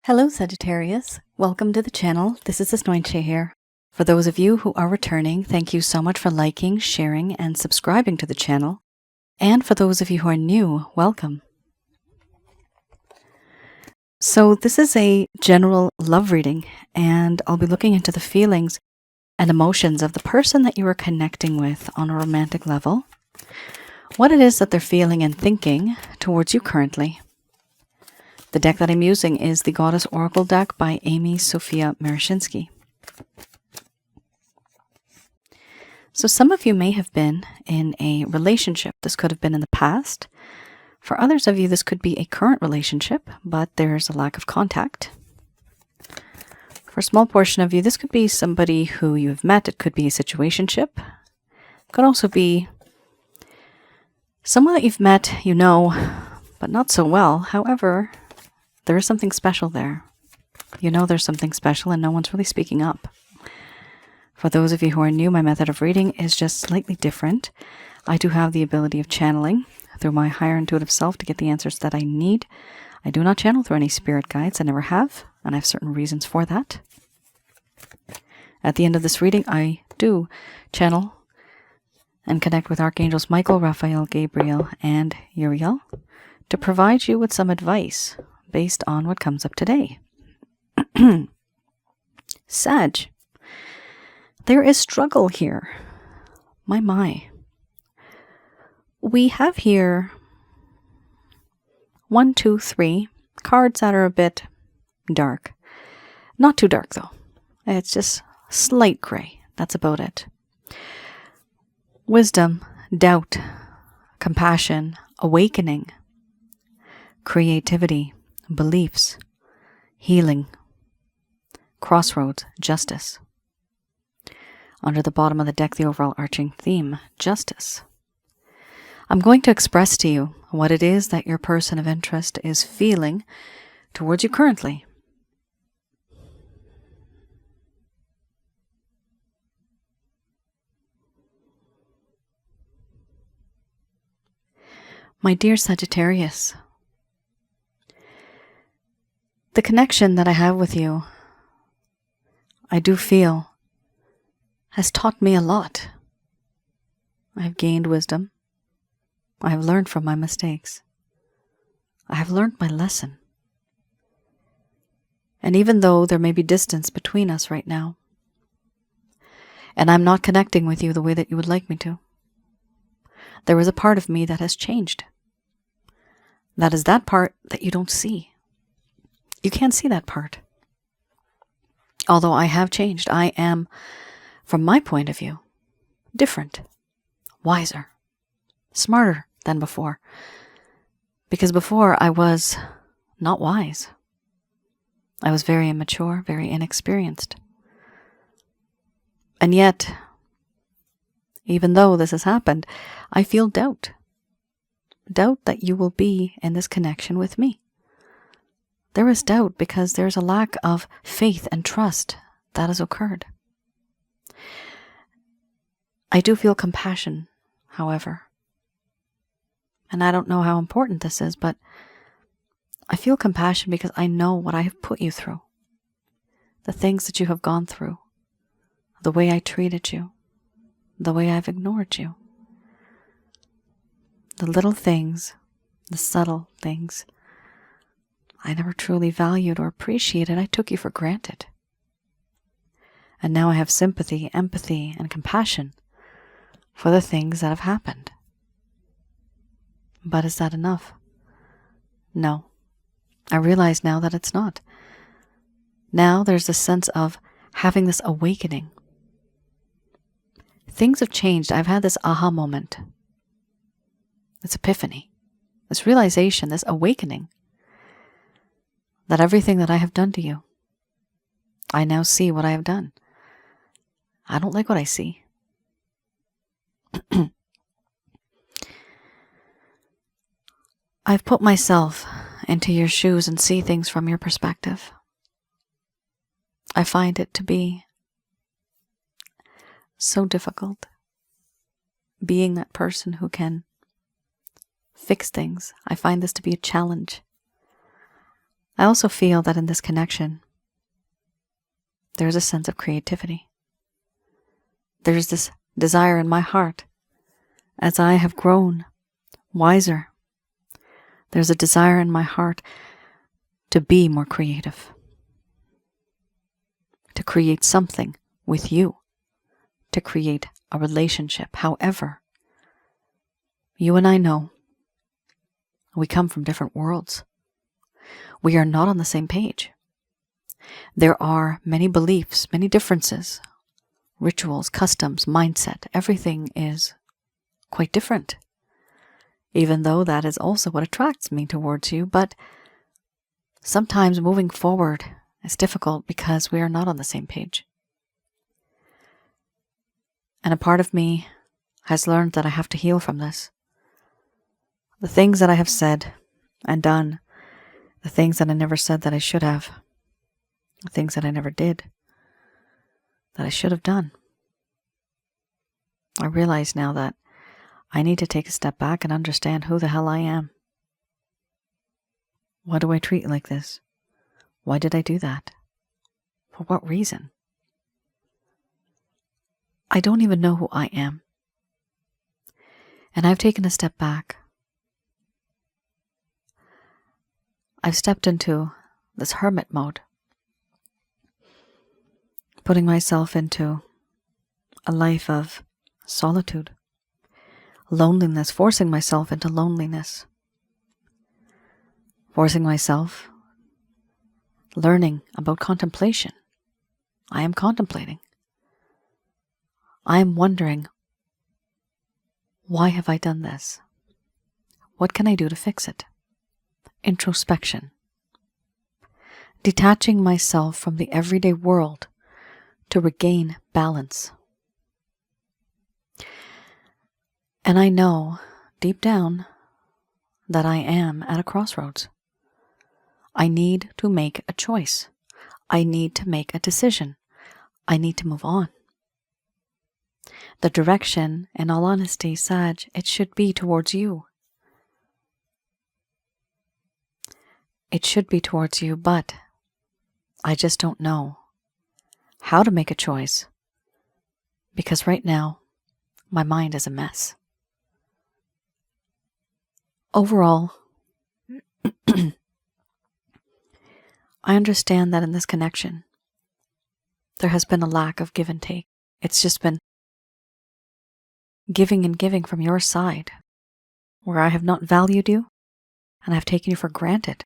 Hello Sagittarius, welcome to the channel. This is Asnointia here. For those of you who are returning, thank you so much for liking, sharing, and subscribing to the channel. And for those of you who are new, welcome. So this is a general love reading, and I'll be looking into the feelings and emotions of the person that you are connecting with on a romantic level, what it is that they're feeling and thinking towards you currently. The deck that I'm using is the Goddess Oracle deck by Amy Sophia Marashinsky. So some of you may have been in a relationship. This could have been in the past. For others of you, this could be a current relationship, but there's a lack of contact. For a small portion of you, this could be somebody who you have met. It could be a situationship. It could also be someone that you've met, you know, but not so well. However, there is something special there. You know there's something special and no one's really speaking up. For those of you who are new, my method of reading is just slightly different. I do have the ability of channeling through my higher intuitive self to get the answers that I need. I do not channel through any spirit guides. I never have, and I have certain reasons for that. At the end of this reading, I do channel and connect with Archangels Michael, Raphael, Gabriel, and Uriel to provide you with some advice based on what comes up today. Sag. There is struggle here. My. We have here 1, 2, 3 cards that are a bit dark. Not too dark though. It's just slight gray. That's about it. Wisdom, doubt, compassion, awakening, creativity, beliefs, healing, crossroads, justice. Under the bottom of the deck, the overall arching theme, justice. I'm going to express to you what it is that your person of interest is feeling towards you currently. My dear Sagittarius, the connection that I have with you, I do feel, has taught me a lot. I have gained wisdom. I have learned from my mistakes. I have learned my lesson. And even though there may be distance between us right now, and I'm not connecting with you the way that you would like me to, there is a part of me that has changed. That is that part that you don't see. You can't see that part. Although I have changed, I am, from my point of view, different, wiser, smarter than before. Because before I was not wise. I was very immature, very inexperienced. And yet, even though this has happened, I feel doubt. Doubt that you will be in this connection with me. There is doubt because there's a lack of faith and trust that has occurred. I do feel compassion, however. And I don't know how important this is, but I feel compassion because I know what I have put you through. The things that you have gone through. The way I treated you. The way I've ignored you. The little things, the subtle things I never truly valued or appreciated. I took you for granted. And now I have sympathy, empathy, and compassion for the things that have happened. But is that enough? No. I realize now that it's not. Now there's this sense of having this awakening. Things have changed. I've had this aha moment. This epiphany. This realization, this awakening. That everything that I have done to you, I now see what I have done. I don't like what I see. I've put myself into your shoes and see things from your perspective. I find it to be so difficult being that person who can fix things. I find this to be a challenge. I also feel that in this connection, there's a sense of creativity. There's this desire in my heart, as I have grown wiser, there's a desire in my heart to be more creative, to create something with you, to create a relationship. However, you and I know we come from different worlds. We are not on the same page. There are many beliefs, many differences, rituals, customs, mindset. Everything is quite different, even though that is also what attracts me towards you. But sometimes moving forward is difficult because we are not on the same page. And a part of me has learned that I have to heal from this. The things that I have said and done, the things that I never said that I should have, the things that I never did that I should have done. I realize now that I need to take a step back and understand who the hell I am. Why do I treat like this? Why did I do that? For what reason? I don't even know who I am. And I've taken a step back. I've stepped into this hermit mode, putting myself into a life of solitude, loneliness, forcing myself into loneliness, forcing myself, learning about contemplation. I am contemplating. I am wondering, why have I done this? What can I do to fix it? Introspection. Detaching myself from the everyday world to regain balance. And I know deep down that I am at a crossroads. I need to make a choice. I need to make a decision. I need to move on. The direction, in all honesty, Sag, it should be towards you. It should be towards you, but I just don't know how to make a choice, because right now my mind is a mess. Overall, I understand that in this connection, there has been a lack of give and take. It's just been giving and giving from your side, where I have not valued you and I've taken you for granted.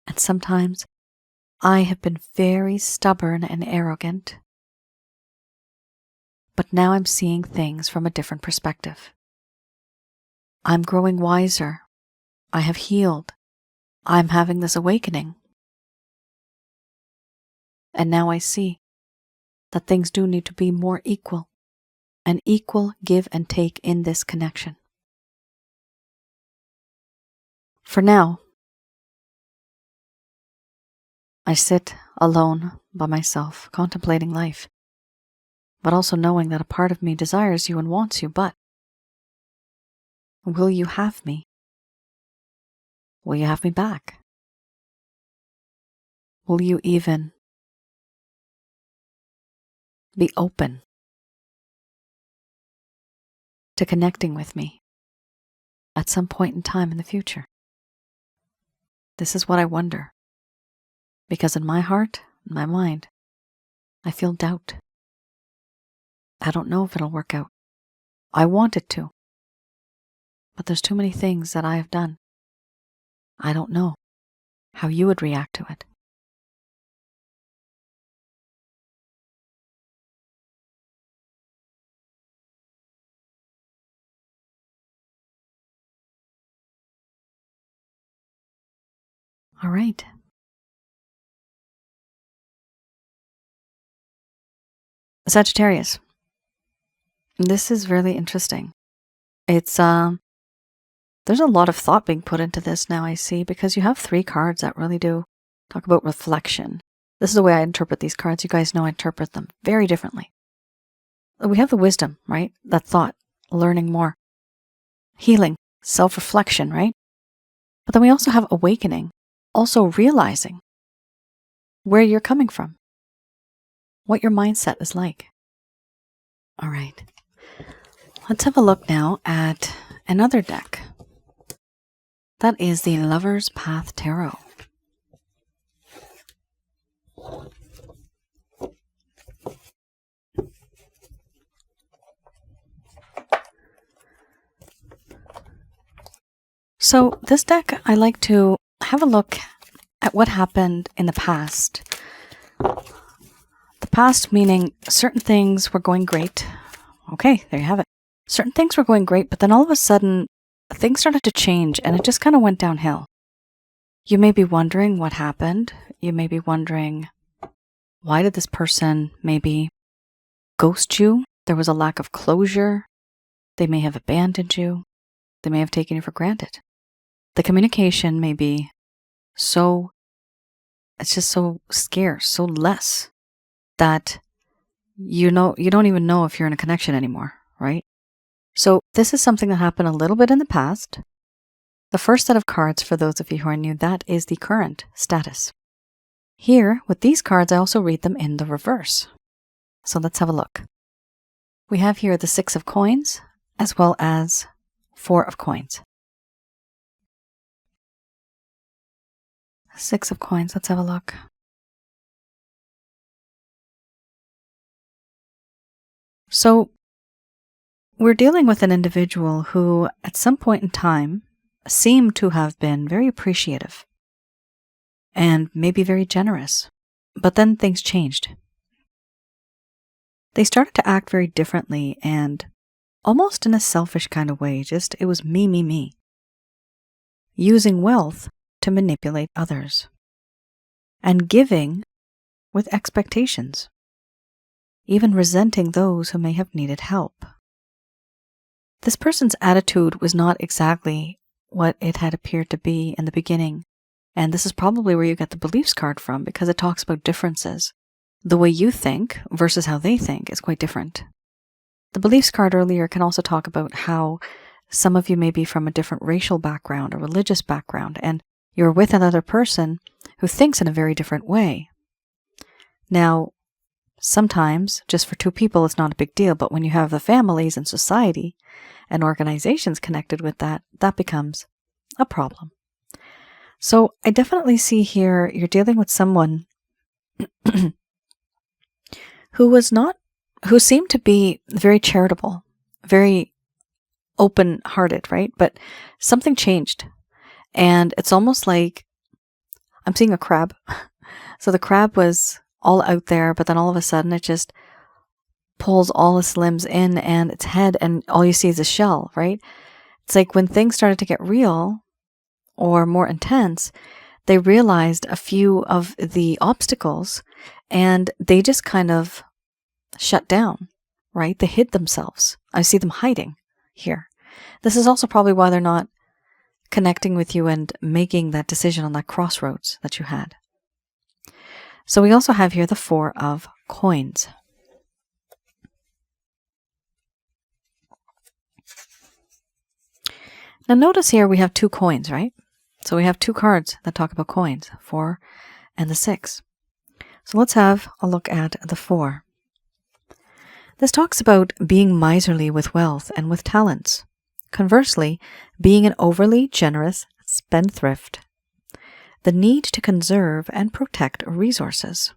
And sometimes I have been very stubborn and arrogant. But now I'm seeing things from a different perspective. I'm growing wiser. I have healed. I'm having this awakening. And now I see that things do need to be more equal, an equal give and take in this connection. For now, I sit alone by myself, contemplating life, but also knowing that a part of me desires you and wants you, but will you have me? Will you have me back? Will you even be open to connecting with me at some point in time in the future? This is what I wonder. Because in my heart, in my mind, I feel doubt. I don't know if it'll work out. I want it to. But there's too many things that I have done. I don't know how you would react to it. All right. Sagittarius. This is really interesting. It's there's a lot of thought being put into this now, I see, because you have 3 cards that really do talk about reflection. This is the way I interpret these cards. You guys know I interpret them very differently. We have the wisdom, right? That thought, learning more, healing, self-reflection, right? But then we also have awakening, also realizing where you're coming from, what your mindset is like. All right. Let's have a look now at another deck. That is the Lover's Path Tarot. So this deck, I like to have a look at what happened in the past. The past meaning certain things were going great. Okay, there you have it. Certain things were going great, but then all of a sudden, things started to change and it just kind of went downhill. You may be wondering what happened. You may be wondering, why did this person maybe ghost you? There was a lack of closure. They may have abandoned you. They may have taken you for granted. The communication may be it's just so scarce, so less, that you don't even know if you're in a connection anymore, right? So this is something that happened a little bit in the past. The first set of cards, for those of you who are new, that is the current status. Here, with these cards, I also read them in the reverse. So let's have a look. We have here the 6 of coins, as well as 4 of coins. 6 of coins, let's have a look. So we're dealing with an individual who, at some point in time, seemed to have been very appreciative and maybe very generous, but then things changed. They started to act very differently and almost in a selfish kind of way, just it was me, me, me. Using wealth to manipulate others and giving with expectations, even resenting those who may have needed help. This person's attitude was not exactly what it had appeared to be in the beginning, and this is probably where you get the beliefs card from, because it talks about differences. The way you think versus how they think is quite different. The beliefs card earlier can also talk about how some of you may be from a different racial background or religious background, and you're with another person who thinks in a very different way. Now, sometimes, just for 2 people, it's not a big deal, but when you have the families and society and organizations connected with that, that becomes a problem. So I definitely see here you're dealing with someone who seemed to be very charitable, very open-hearted, right? But something changed. And it's almost like I'm seeing a crab. So the crab was all out there, but then all of a sudden it just pulls all its limbs in and its head, and all you see is a shell, right? It's like when things started to get real or more intense, they realized a few of the obstacles and they just kind of shut down, right? They hid themselves. I see them hiding here. This is also probably why they're not connecting with you and making that decision on that crossroads that you had. So we also have here the 4 of coins. Now notice here we have 2 coins, right? So we have 2 cards that talk about coins, 4 and the 6. So let's have a look at the 4. This talks about being miserly with wealth and with talents. Conversely, being an overly generous spendthrift. The need to conserve and protect resources.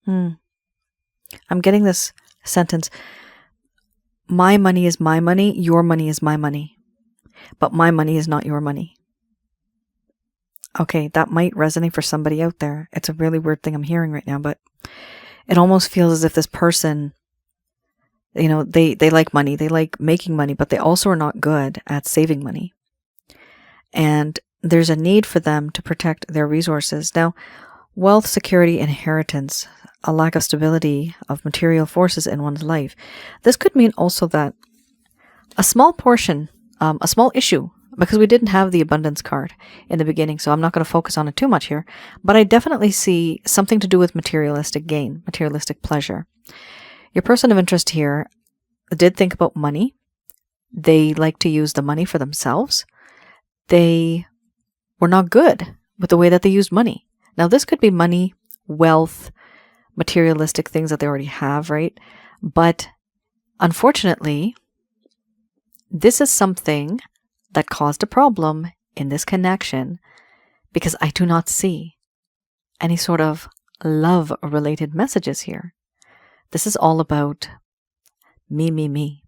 I'm getting this sentence. My money is my money, your money is my money. But my money is not your money. Okay, that might resonate for somebody out there. It's a really weird thing I'm hearing right now, but it almost feels as if this person, they like money, they like making money, but they also are not good at saving money. And there's a need for them to protect their resources. Now, wealth, security, inheritance, a lack of stability of material forces in one's life. This could mean also that a small portion, a small issue, because we didn't have the abundance card in the beginning, so I'm not going to focus on it too much here, but I definitely see something to do with materialistic gain, materialistic pleasure. Your person of interest here did think about money. They like to use the money for themselves. they were not good with the way that they used money. Now, this could be money, wealth, materialistic things that they already have, right? But unfortunately, this is something that caused a problem in this connection because I do not see any sort of love-related messages here. This is all about me.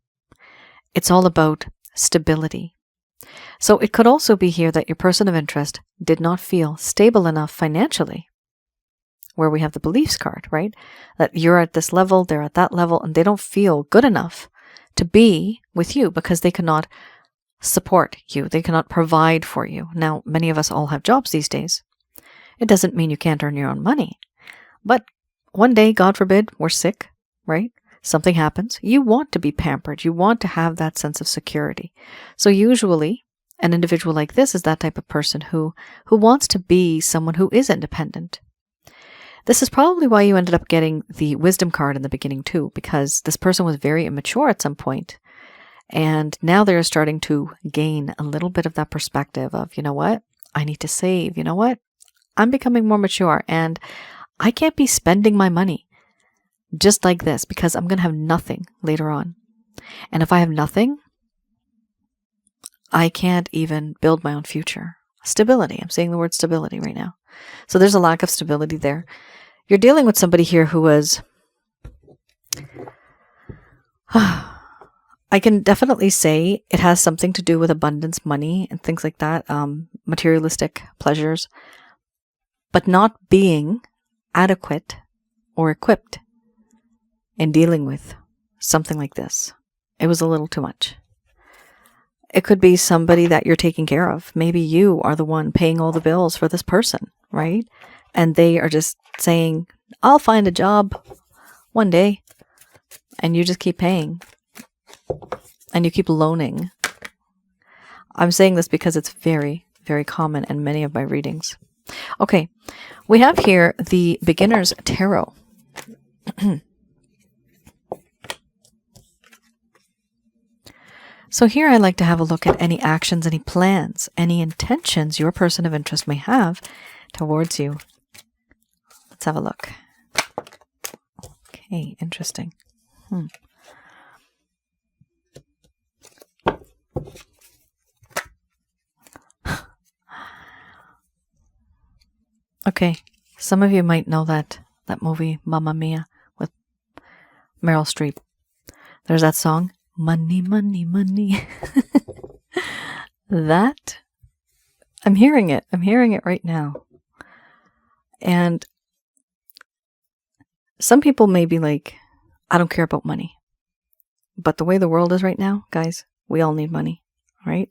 It's all about stability. So it could also be here that your person of interest did not feel stable enough financially, where we have the beliefs card, right? That you're at this level, they're at that level, and they don't feel good enough to be with you because they cannot support you. They cannot provide for you. Now, many of us all have jobs these days. It doesn't mean you can't earn your own money. But one day, God forbid, we're sick, right? Something happens. You want to be pampered. You want to have that sense of security. So usually, an individual like this is that type of person who wants to be someone who is independent. This is probably why you ended up getting the wisdom card in the beginning too, because this person was very immature at some point. And now they're starting to gain a little bit of that perspective of, you know what? I need to save. You know what? I'm becoming more mature and I can't be spending my money just like this because I'm going to have nothing later on. And if I have nothing, I can't even build my own future. Stability. I'm saying the word stability right now. So there's a lack of stability there. You're dealing with somebody here who was... I can definitely say it has something to do with abundance, money, and things like that, materialistic pleasures, but not being adequate or equipped in dealing with something like this. It was a little too much. It could be somebody that you're taking care of. Maybe you are the one paying all the bills for this person, right? And they are just saying, I'll find a job one day. And you just keep paying. And you keep loaning. I'm saying this because it's very, very common in many of my readings. Okay, we have here the Beginner's Tarot. So here I like to have a look at any actions, any plans, any intentions your person of interest may have towards you. Let's have a look. Okay, interesting. Okay, some of you might know that movie, Mamma Mia, with Meryl Streep. There's that song, Money, Money, Money. That, I'm hearing it right now. And some people may be like, I don't care about money. But the way the world is right now, guys, we all need money, right?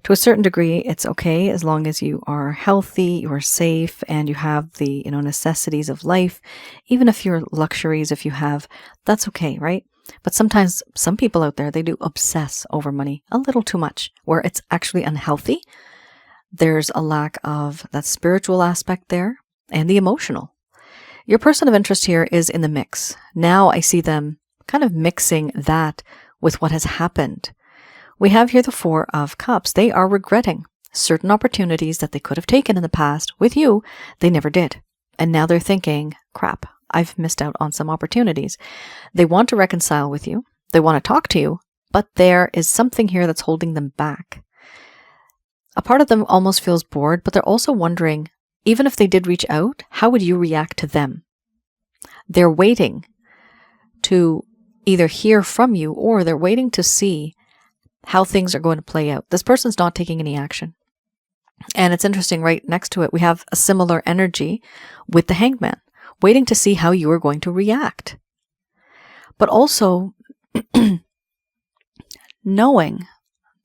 To a certain degree, it's okay as long as you are healthy, you are safe, and you have the, necessities of life. Even if you're luxuries, if you have, that's okay, right? But sometimes some people out there, they do obsess over money a little too much, where it's actually unhealthy. There's a lack of that spiritual aspect there and the emotional. Your person of interest here is in the mix. Now I see them kind of mixing that with what has happened. We have here the Four of Cups. They are regretting certain opportunities that they could have taken in the past with you. They never did. And now they're thinking, crap, I've missed out on some opportunities. They want to reconcile with you. They want to talk to you, but there is something here that's holding them back. A part of them almost feels bored, but they're also wondering, even if they did reach out, how would you react to them? They're waiting to either hear from you or they're waiting to see how things are going to play out. This person's not taking any action. And it's interesting, right next to it, we have a similar energy with the Hangman, waiting to see how you are going to react. But also knowing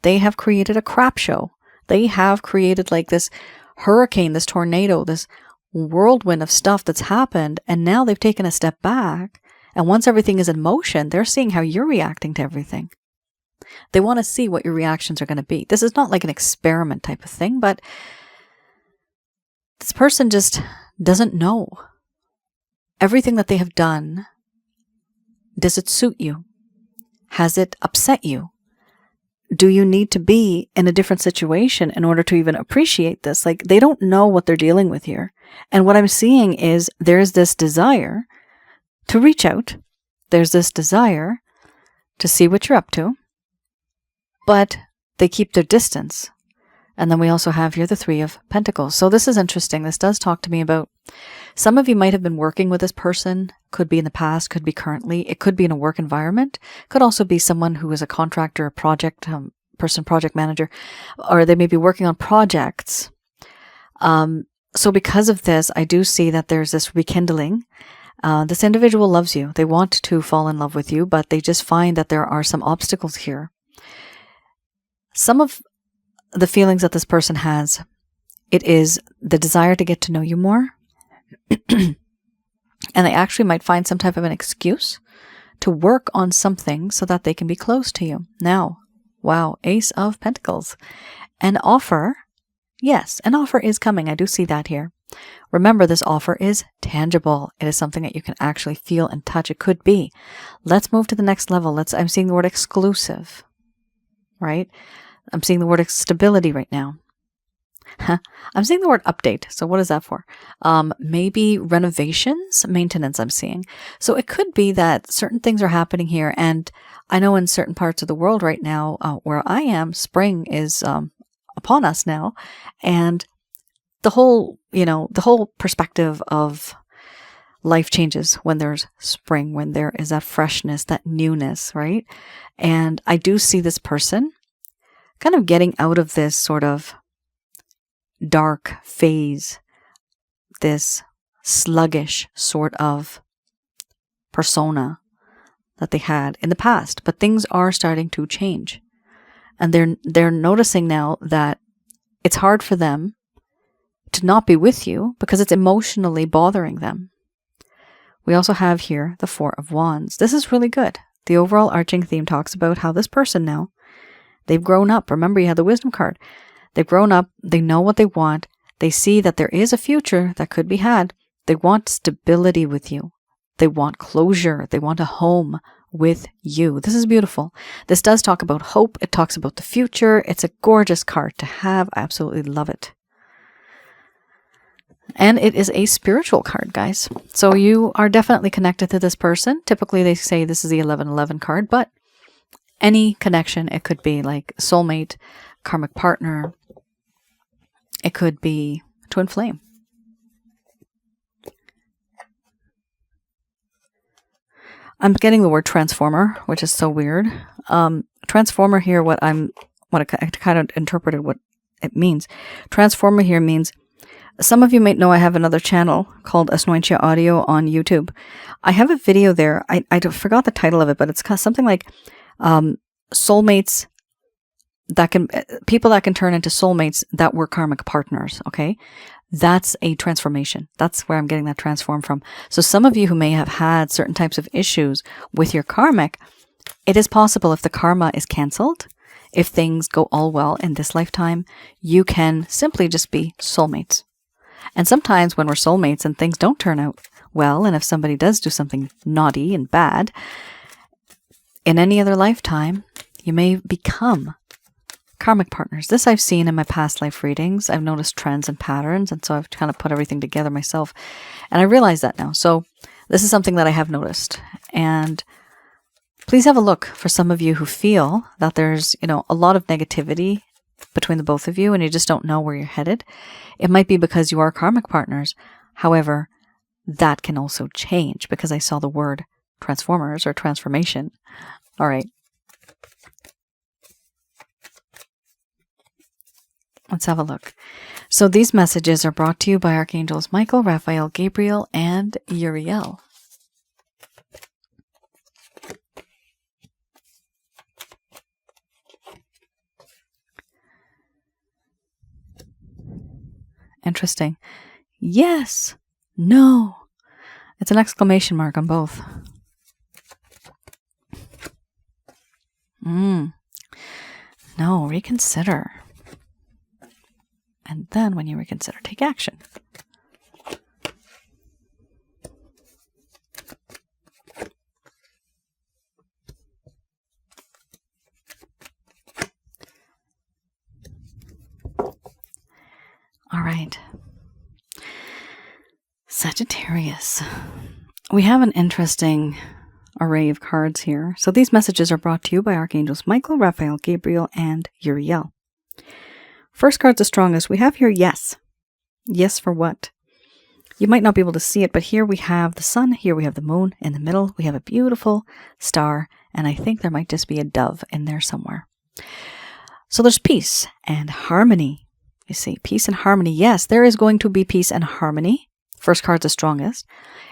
they have created a crap show. They have created like this hurricane, this tornado, this whirlwind of stuff that's happened. And now they've taken a step back. And once everything is in motion, they're seeing how you're reacting to everything. They want to see what your reactions are going to be. This is not like an experiment type of thing, but this person just doesn't know. Everything that they have done, does it suit you? Has it upset you? do you need to be in a different situation in order to even appreciate this? Like, they don't know what they're dealing with here. And what I'm seeing is there's this desire to reach out. There's this desire to see what you're up to, but they keep their distance. And then we also have here the Three of Pentacles. So this is interesting. This does talk to me about, some of you might have been working with this person, could be in the past, could be currently. It could be in a work environment. Could also be someone who is a contractor, a project project manager, or they may be working on projects. So because of this, I do see that there's this rekindling. This individual loves you. They want to fall in love with you, but they just find that there are some obstacles here. Some of the feelings that this person has, it is the desire to get to know you more. And they actually might find some type of an excuse to work on something so that they can be close to you. Now, wow, Ace of Pentacles. An offer. Yes, an offer is coming. I do see that here. Remember, this offer is tangible. It is something that you can actually feel and touch. It could be. Let's move to the next level. I'm seeing the word exclusive, right? I'm seeing the word stability right now. I'm seeing the word update. So what is that for? Maybe renovations, maintenance I'm seeing. So it could be that certain things are happening here. And I know in certain parts of the world right now, where I am, spring is upon us now. And the whole perspective of life changes when there's spring, when there is that freshness, that newness, right? And I do see this person kind of getting out of this sort of dark phase, this sluggish sort of persona that they had in the past. But things are starting to change. And they're noticing now that it's hard for them to not be with you because it's emotionally bothering them. We also have here the Four of Wands. This is really good. The overall arching theme talks about how this person now, they've grown up. Remember, you had the Wisdom card. They've grown up. They know what they want. They see that there is a future that could be had. They want stability with you. They want closure. They want a home with you. This is beautiful. This does talk about hope. It talks about the future. It's a gorgeous card to have. I absolutely love it. And it is a spiritual card, guys. So you are definitely connected to this person. Typically, they say this is the 1111 card, but any connection, it could be like soulmate, karmic partner. It could be twin flame. I'm getting the word transformer, which is so weird. Transformer here, what I kind of interpreted what it means. Transformer here means, some of you might know I have another channel called Asnointia Audio on YouTube. I have a video there. I forgot the title of it, but it's something like soulmates that can, people that can turn into soulmates that were karmic partners, okay? That's a transformation. That's where I'm getting that transform from. So some of you who may have had certain types of issues with your karmic, it is possible if the karma is canceled, if things go all well in this lifetime, you can simply just be soulmates. And sometimes when we're soulmates and things don't turn out well, and if somebody does do something naughty and bad, in any other lifetime, you may become karmic partners. This I've seen in my past life readings. I've noticed trends and patterns, and so I've kind of put everything together myself. And I realize that now. So this is something that I have noticed. And please have a look for some of you who feel that there's, a lot of negativity between the both of you and you just don't know where you're headed. It might be because you are karmic partners. However, that can also change because I saw the word transformers or transformation. All right. Let's have a look. So these messages are brought to you by Archangels Michael, Raphael, Gabriel, and Uriel. Interesting. Yes. No. It's an exclamation mark on both. No, reconsider. And then when you reconsider, take action. Sagittarius. We have an interesting array of cards here. So these messages are brought to you by Archangels Michael, Raphael, Gabriel, and Uriel. First card's the strongest. We have here yes. Yes for what? You might not be able to see it, but here we have the sun, here we have the moon, in the middle we have a beautiful star, and I think there might just be a dove in there somewhere. So there's peace and harmony. You see, peace and harmony. Yes, there is going to be peace and harmony. First card's the strongest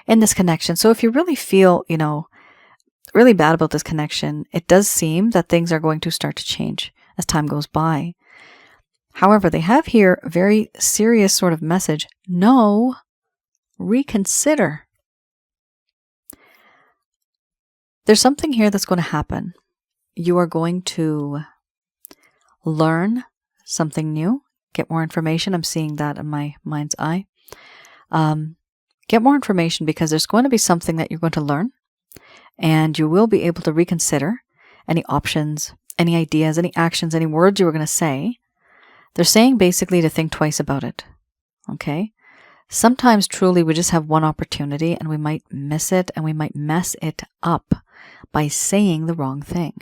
in this connection. So if you really feel, really bad about this connection, it does seem that things are going to start to change as time goes by. However, they have here a very serious sort of message. No, reconsider. There's something here that's going to happen. You are going to learn something new, get more information. I'm seeing that in my mind's eye. Get more information because there's going to be something that you're going to learn, and you will be able to reconsider any options, any ideas, any actions, any words you were going to say. They're saying basically to think twice about it. Okay? Sometimes truly we just have one opportunity and we might miss it and we might mess it up by saying the wrong thing.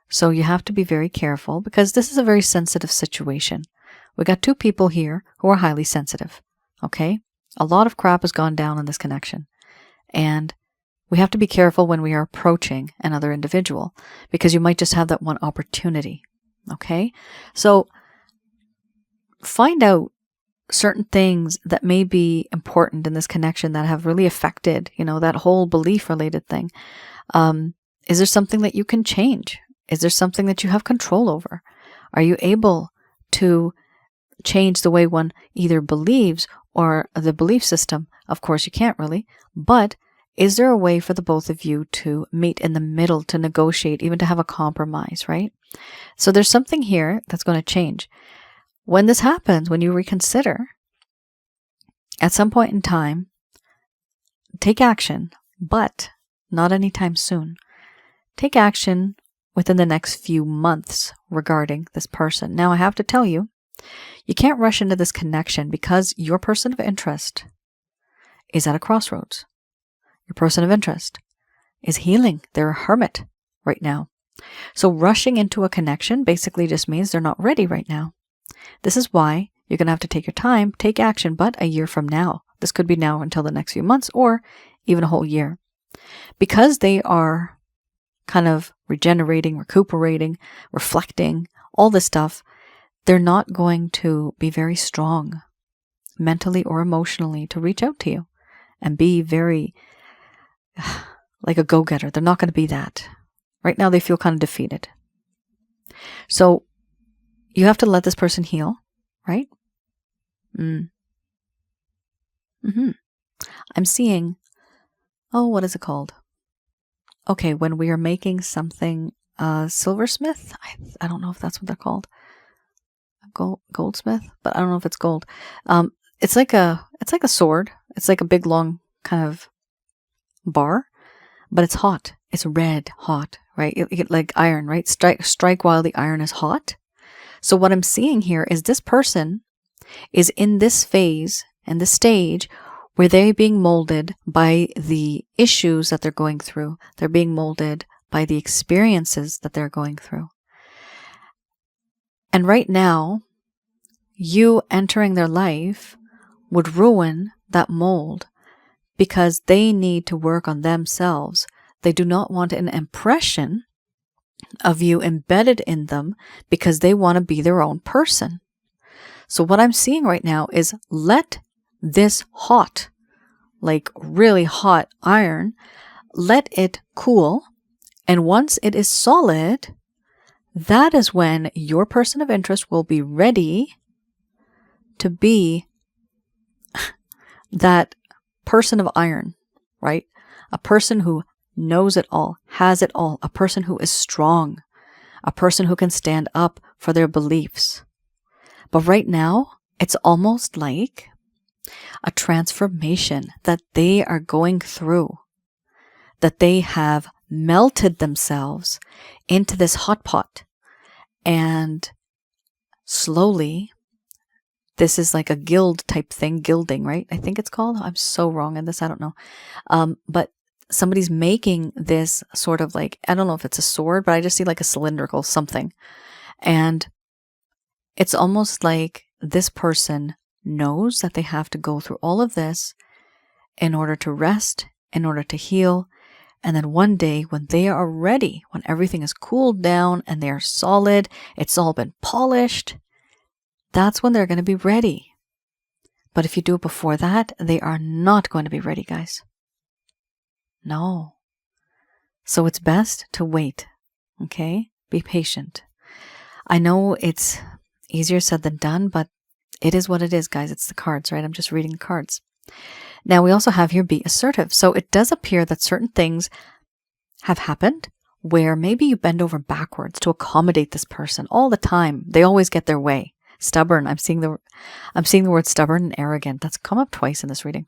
So you have to be very careful because this is a very sensitive situation. We got two people here who are highly sensitive. Okay? A lot of crap has gone down in this connection. And we have to be careful when we are approaching another individual because you might just have that one opportunity. Okay? So find out certain things that may be important in this connection that have really affected, that whole belief related thing. Is there something that you can change? Is there something that you have control over? Are you able to change the way one either believes or the belief system? Of course you can't really, but is there a way for the both of you to meet in the middle, to negotiate, even to have a compromise, right? So there's something here that's going to change. When this happens, when you reconsider, at some point in time, take action, but not anytime soon. Take action within the next few months regarding this person. Now, I have to tell you, you can't rush into this connection because your person of interest is at a crossroads. Your person of interest is healing. They're a hermit right now. So rushing into a connection basically just means they're not ready right now. This is why you're going to have to take your time, take action, but a year from now. This could be now until the next few months or even a whole year. Because they are kind of regenerating, recuperating, reflecting, all this stuff, they're not going to be very strong mentally or emotionally to reach out to you and be very like a go-getter. They're not going to be that. Right now they feel kind of defeated. So you have to let this person heal, right? I'm seeing, what is it called? Okay, when we are making something, silversmith? I don't know if that's what they're called. Goldsmith? But I don't know if it's gold. It's like a sword. It's like a big, long kind of bar, but it's hot. It's red hot, right? You get like iron, right? Strike while the iron is hot. So what I'm seeing here is this person is in this phase and this stage where they're being molded by the issues that they're going through. They're being molded by the experiences that they're going through. And right now, you entering their life would ruin that mold because they need to work on themselves. They do not want an impression of you embedded in them because they want to be their own person. So what I'm seeing right now is let this hot, like really hot iron, let it cool. And once it is solid, that is when your person of interest will be ready to be that person of iron, right? A person who knows it all, has it all, a person who is strong, a person who can stand up for their beliefs. But right now, it's almost like a transformation that they are going through, that they have melted themselves into this hot pot and slowly This is like a guild type thing, gilding, right? I think it's called. I'm so wrong in this. I don't know. But somebody's making this sort of like, I don't know if it's a sword, but I just see like a cylindrical something. And it's almost like this person knows that they have to go through all of this in order to rest, in order to heal. And then one day when they are ready, when everything is cooled down and they're solid, it's all been polished, that's when they're going to be ready. But if you do it before that, they are not going to be ready, guys. No. So it's best to wait, okay? Be patient. I know it's easier said than done, but it is what it is, guys. It's the cards, right? I'm just reading the cards. Now, we also have here be assertive. So it does appear that certain things have happened where maybe you bend over backwards to accommodate this person all the time. They always get their way. Stubborn. I'm seeing the word stubborn and arrogant. That's come up twice in this reading.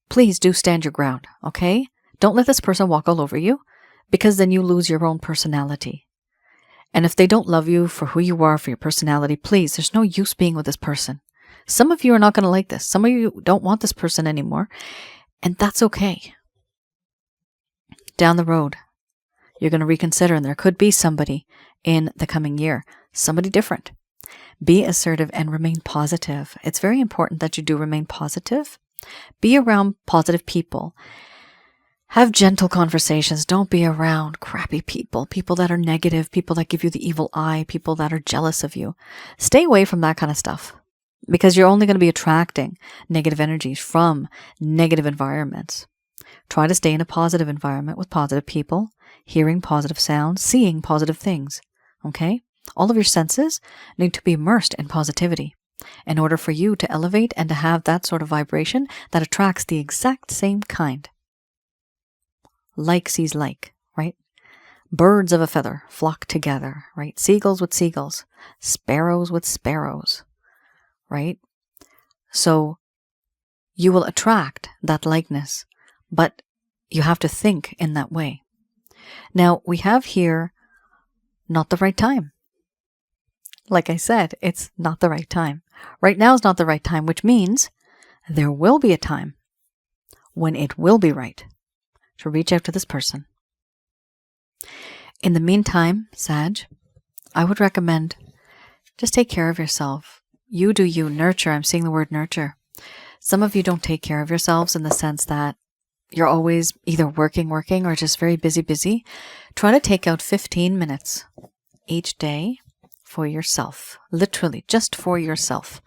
Please do stand your ground, okay? Don't let this person walk all over you, because then you lose your own personality. And if they don't love you for who you are, for your personality, please, there's no use being with this person. Some of you are not going to like this. Some of you don't want this person anymore, and that's okay. Down the road, you're going to reconsider, and there could be somebody in the coming year, somebody different. Be assertive and remain positive. It's very important that you do remain positive. Be around positive people. Have gentle conversations. Don't be around crappy people, people that are negative, people that give you the evil eye, people that are jealous of you. Stay away from that kind of stuff, because you're only going to be attracting negative energies from negative environments. Try to stay in a positive environment with positive people, hearing positive sounds, seeing positive things. Okay? All of your senses need to be immersed in positivity in order for you to elevate and to have that sort of vibration that attracts the exact same kind. Like sees like, right? Birds of a feather flock together, right? Seagulls with seagulls, sparrows with sparrows, right? So you will attract that likeness, but you have to think in that way. Now, we have here not the right time. Like I said, it's not the right time. Right now is not the right time, which means there will be a time when it will be right to reach out to this person. In the meantime, Sag, I would recommend just take care of yourself. You do you. Nurture. I'm seeing the word nurture. Some of you don't take care of yourselves in the sense that you're always either working, or just very busy. Try to take out 15 minutes each day for yourself. Literally, just for yourself.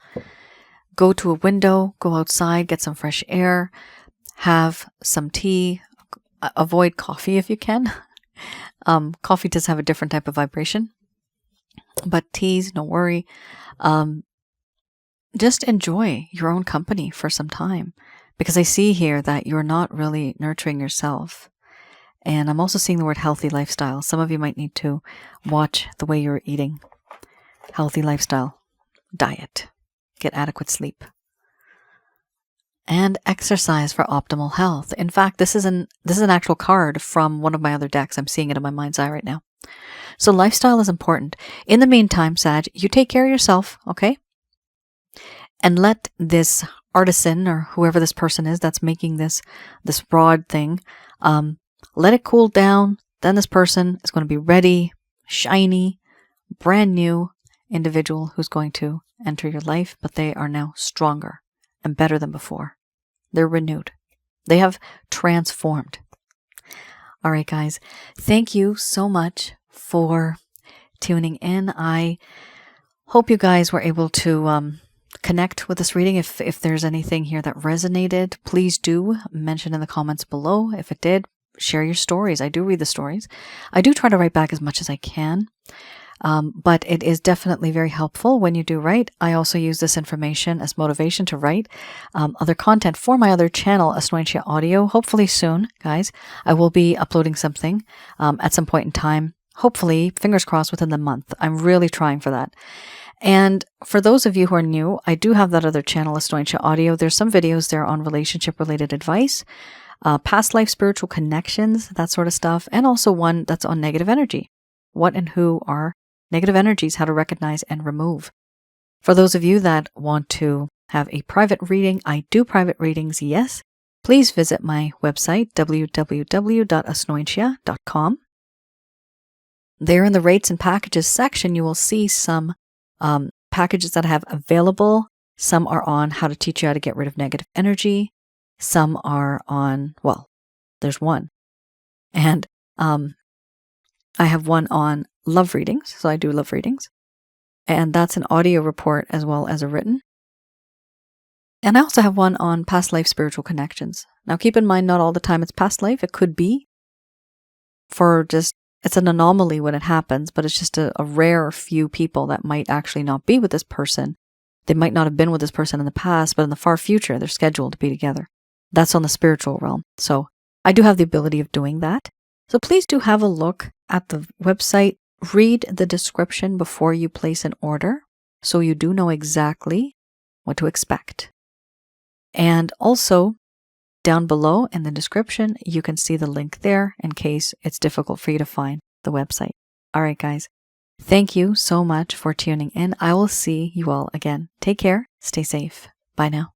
Go to a window, go outside, get some fresh air, have some tea. Avoid coffee if you can. Coffee does have a different type of vibration, but teas, no worry. Just enjoy your own company for some time, because I see here that you're not really nurturing yourself. And I'm also seeing the word healthy lifestyle. Some of you might need to watch the way you're eating. Healthy lifestyle, diet, get adequate sleep, and exercise for optimal health. In fact, this is an actual card from one of my other decks. I'm seeing it in my mind's eye right now. So lifestyle is important. In the meantime, Sag, you take care of yourself, okay? And let this artisan, or whoever this person is that's making this rod thing, let it cool down. Then this person is going to be ready, shiny, brand new individual who's going to enter your life, but they are now stronger and better than before. They're renewed. They have transformed. All right, guys. Thank you so much for tuning in. I hope you guys were able to connect with this reading. If there's anything here that resonated, please do mention in the comments below. If it did, share your stories. I do read the stories. I do try to write back as much as I can. But it is definitely very helpful when you do write. I also use this information as motivation to write other content for my other channel, Asnointia Audio. Hopefully soon, guys, I will be uploading something at some point in time. Hopefully, fingers crossed, within the month. I'm really trying for that. And for those of you who are new, I do have that other channel, Asnointia Audio. There's some videos there on relationship-related advice, past life spiritual connections, that sort of stuff, and also one that's on negative energy. What and who are negative energies, how to recognize and remove. For those of you that want to have a private reading, I do private readings, yes. Please visit my website, www.asnointia.com. There in the rates and packages section, you will see some packages that I have available. Some are on how to teach you how to get rid of negative energy. Some are on, well, there's one. And I have one on love readings. So I do love readings. And that's an audio report as well as a written. And I also have one on past life spiritual connections. Now keep in mind, not all the time it's past life. It could be for just, it's an anomaly when it happens, but it's just a rare few people that might actually not be with this person. They might not have been with this person in the past, but in the far future, they're scheduled to be together. That's on the spiritual realm. So I do have the ability of doing that. So please do have a look at the website. Read the description before you place an order so you do know exactly what to expect. And also, down below in the description, you can see the link there in case it's difficult for you to find the website. All right, guys. Thank you so much for tuning in. I will see you all again. Take care. Stay safe. Bye now.